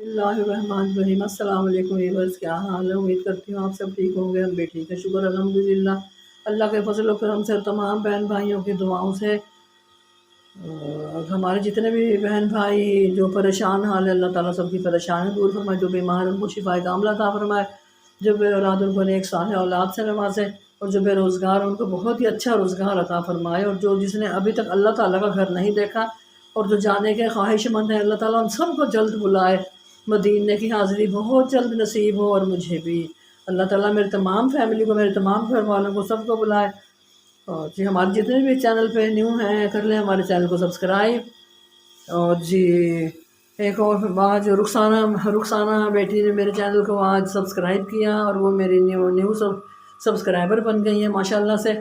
बिस्मिल्लाहिर्रहमानिर्रहीम। अस्सलाम वालेकुम व्यूअर्स, क्या हाल है? उम्मीद करती हूँ आप सब ठीक होंगे। हम भी ठीक है, शुक्र अल्हम्दुलिल्लाह। अल्लाह के फजल व करम से, तमाम बहन भाइयों की दुआओं से हमारे जितने भी बहन भाई जो परेशान हाल है, अल्लाह ताला सबकी परेशानी दूर फरमाए। जो बीमार है उनको शिफाए कामिला अता फरमाए। जो बेऔलाद उनको नेक सालेह औलाद से नवाजे, और जो बेरोज़गार उनको बहुत ही अच्छा रोज़गार अता फरमाए। और जो जिसने अभी तक अल्लाह ताला का घर नहीं देखा और जो जाने के ख्वाहिशमंद है, अल्लाह ताला उन सबको जल्द बुलाए। मदीने की हाज़िरी बहुत जल्द नसीब हो और मुझे भी। अल्लाह ताला मेरी तमाम फैमिली को, मेरे तमाम घर वालों को, सबको बुलाए। और जी हमारे जितने भी चैनल पे न्यू हैं, कर लें हमारे चैनल को सब्सक्राइब। और जी एक और बात, जो रुखसाना रुखसाना बेटी ने मेरे चैनल को आज सब्सक्राइब किया और वो मेरी न्यू सब्सक्राइबर बन गई है माशाल्लाह से।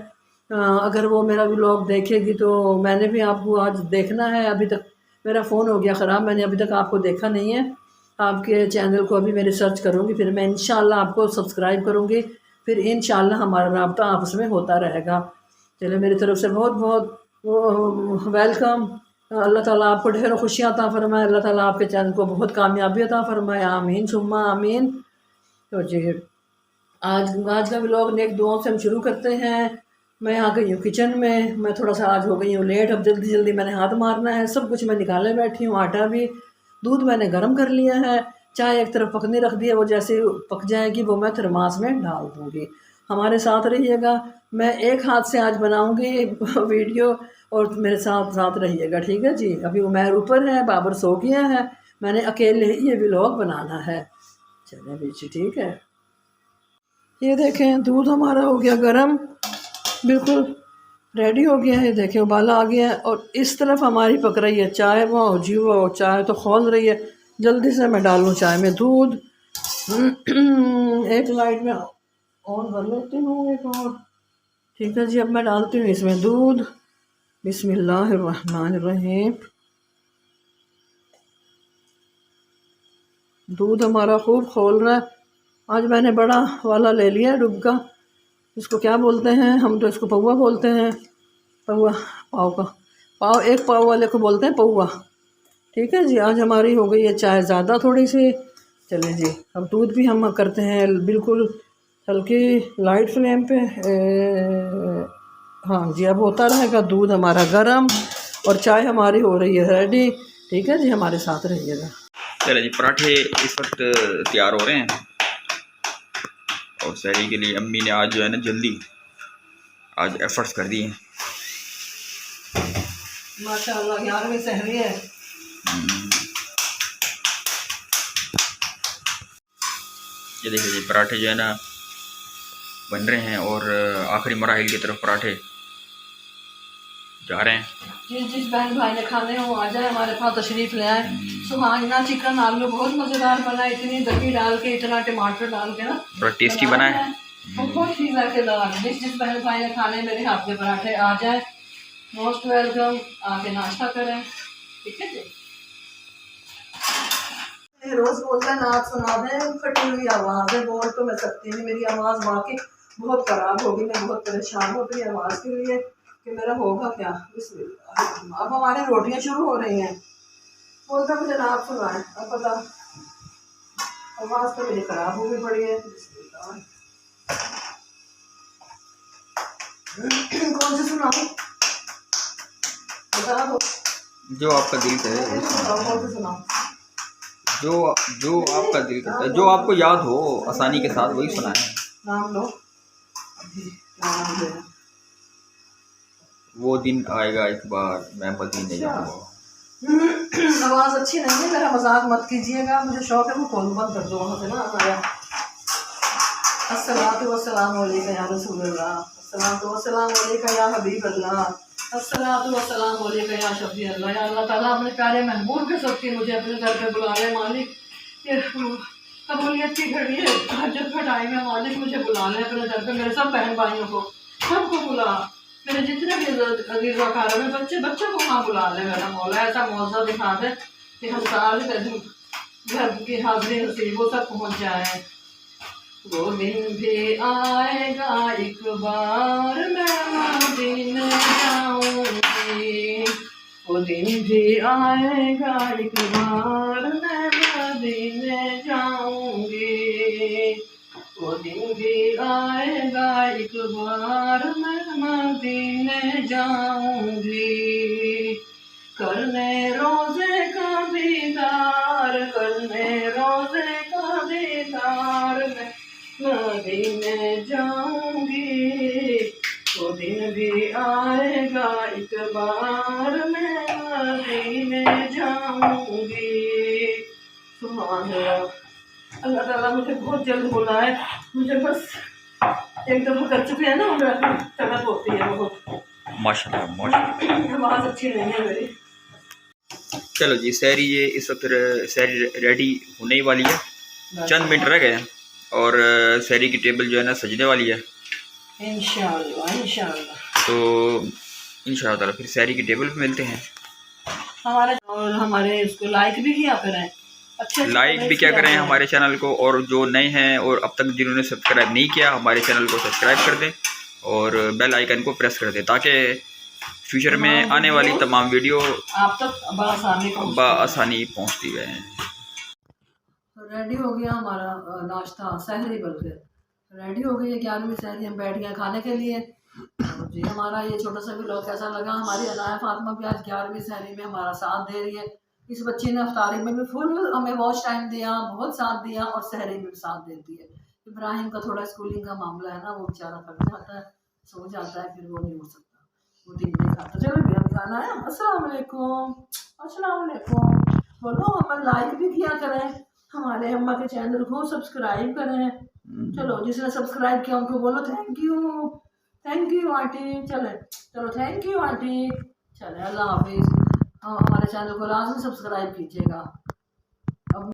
अगर वो मेरा व्लॉग देखेगी तो मैंने भी आपको आज देखना है। अभी तक मेरा फ़ोन हो गया ख़राब, मैंने अभी तक आपको देखा नहीं है। आपके चैनल को अभी मैं रिसर्च करूँगी, फिर मैं इंशाल्लाह आपको सब्सक्राइब करूँगी। फिर इंशाल्लाह हमारा राब्ता आपस में होता रहेगा। चलिए, मेरी तरफ से बहुत बहुत वेलकम। अल्लाह ताला आपको ढेरों खुशियाँ अता फरमाए। अल्लाह ताला आपके चैनल को बहुत कामयाबी अता फरमाए। आमीन सुम्मा आमीन। तो जी आज आज का व्लॉग नेक दुआओं से हम शुरू करते हैं। मैं आ गई हूँ किचन में। मैं थोड़ा सा आज हो गई हूँ लेट। अब जल्दी जल्दी मैंने हाथ मारना है। सब कुछ मैं निकाले बैठी हूँ, आटा भी, दूध मैंने गर्म कर लिया है, चाय एक तरफ पकने रख दिया। वो जैसे पक जाएगी वो मैं थर्मास में डाल दूँगी। हमारे साथ रहिएगा। मैं एक हाथ से आज बनाऊँगी वीडियो, और मेरे साथ साथ रहिएगा, ठीक है जी। अभी उमैर ऊपर है, बाबर सो गया है, मैंने अकेले ही ये व्लॉग बनाना है। चलिए जी, ठीक है। ये देखें, दूध हमारा हो गया गरम, बिल्कुल रेडी हो गया है। देखें उबाला आ गया है। और इस तरफ हमारी पक रही है चाय। वो जी वो चाय तो खौल रही है। जल्दी से मैं डालूँ चाय में दूध। एक लाइट में ऑन कर लेती हूँ, एक और, ठीक है जी। अब मैं डालती हूँ इसमें दूध। बिस्मिल्लाहिर्रहमानिर्रहीम। दूध हमारा खूब खौल रहा है। आज मैंने बड़ा वाला ले लिया डुबका। इसको क्या बोलते हैं? हम तो इसको पौवा बोलते हैं। पौवा, पाव का पाव, एक पाव वाले को बोलते हैं पौवा, ठीक है जी। आज हमारी हो गई है चाय ज़्यादा थोड़ी सी। चलें जी, अब दूध भी हम करते हैं बिल्कुल हल्की लाइट फ्लेम पे। हाँ जी, अब होता रहेगा दूध हमारा गरम और चाय हमारी हो रही है रेडी, ठीक है जी। हमारे साथ रहिएगा। चले जी, पराठे इस वक्त तैयार हो रहे हैं और सहरी के लिए अम्मी ने आज जो है ना जल्दी आज एफर्ट्स कर दिए हैं। माशाल्लाह 11वीं सहरी है। ये देखिए जी, पराठे जो है ना बन रहे हैं और आखिरी मराहिल की तरफ पराठे जा रहे हैं। जिस बहन भाई ने खाने हो आ जाए, हमारे पास तशरीफ ले आए। सुहाना चिकन आलू बहुत मज़ेदार बना है। इतनी दही डाल के, इतना टमाटर डाल के ना, बड़ा टेस्टी बना है। बहुत ही जायकेदार। जिस बहन भाई ने खाने मेरे हाथ के पराठे आ जाए, मोस्ट वेलकम। आके नाश्ता करें, ठीक है जी। रोज बोलता है नाच सुना दें, फटी हुई आवाज़ है, बोल तो मैं सकती नहीं। मेरी आवाज़ वाकई बहुत ख़राब होगी। मैं बहुत परेशान हूँ अपनी आवाज़ के लिए कि मेरा होगा क्या। अब हमारी रोटियां शुरू हो रही हैं। बोलता मुझे नाच सुनाए। अब पता, आवाज़ तो मेरी ख़राब हो गई पड़ी है। कौन सी सुनाऊँ, बता दो। जो आपका दिल करे कौन सी सुनाऊँ? जो जो आपका दिल करता है, जो आपको याद हो आसानी के साथ वही सुनाए। नाम लो, नाम लेना। वो दिन आएगा एक बार मैं मदीने जाऊंगा। आवाज़ अच्छी नहीं है, मेरा मजाक मत कीजिएगा। मुझे शौक है, वो कॉल बंद कर दो वहाँ से ना हमारा। अस्सलातु वस्सलामु अलैका या रसूलल्लाह, अस्सलातु वस्सलामु अलैका या हबीबल्लाह, अस्सलातु वस्सलामु अलैका या शफी अल्लाह। या अल्लाह ताला अपने प्यारे महबूब के सबके मुझे अपने घर पे बुला ले मालिक। ये कबूलियत की घड़ी है, तहज्जुद का टाइम है मालिक, मुझे बुला ले अपने घर पे। मेरे सब बहन भाइयों को सबको बुला। मेरे जितने भी अजीज़ वकार में बच्चों को वहाँ बुला ले मेरा मौला। ऐसा मौजा दिखा दे कि हम सारे घर की हाजिरी नसीब वो सब पहुँच जाए। वो दिन भी आएगा एक बार मैं मदीने जाऊंगी। वो दिन भी आएगा एक बार मैं मदीने आएगा एक बार मैं मदीने जाऊंगी, करने रोजे का दीदार, करने रोजे का दीदार मैं मदीने जाऊंगी, वो दिन भी आएगा एक बार मैं मदीने जाऊंगी। सुभान अल्लाह। अल्लाह ताला मुझे बहुत जल्द बुलाए, मुझे बस एक दफ़ा कर चुके हैं ना, मेरा तड़प होती है बहुत। माशाल्लाह माशाल्लाह। आवाज़ अच्छी नहीं है मेरी। चलो जी, सहरी ये इस वक्त सहरी रेडी होने ही वाली है, चंद मिनट रह गए हैं और सहरी की टेबल जो है ना सजने वाली है इंशाअल्लाह इंशाअल्लाह। तो इंशाअल्लाह ताला फिर सहरी की टेबल पे मिलते हैं। हमारे इसको लाइक भी किया करें, अच्छे लाइक भी क्या करें हमारे चैनल को, और जो नए हैं और अब तक जिन्होंने सब्सक्राइब नहीं किया हमारे चैनल को सब्सक्राइब कर दें और बेल आइकन को प्रेस कर दें ताकि फ्यूचर में आने वाली तमाम वीडियो आप तक बआसानी पहुँचती रहे। रेडी हो गया हमारा नाश्ता, सहरी बल्कि रेडी हो गई है 11वीं सहरी, हम बैठ गए खाने के लिए। जी हमारा ये छोटा सा व्लॉग कैसा लगा? हमारी अनाया फातिमा भी आज 11वीं सहरी में हमारा साथ दे रही है। इस बच्ची ने अफ्तारी में भी फुल हमें वॉच टाइम दिया, बहुत साथ दिया और सहरी में भी साथ देती है। इब्राहिम का थोड़ा स्कूलिंग का मामला है ना, वो बेचारा थक जाता है, सो जाता है, फिर वो नहीं उठ सकता, वो दिन नहीं खाता। चलो भैया खाना है। अस्सलाम वालेकुम, अस्सलाम वालेकुम बोलो। हमें लाइक भी किया करें, हमारे अम्मा के चैनल को सब्सक्राइब करें। चलो जिसने सब्सक्राइब किया उनको बोलो थैंक यू आंटी। चलो थैंक यू आंटी। चले अल्लाह हाफिज़। हमारे चैनल को लाजमी सब्सक्राइब कीजिएगा। अब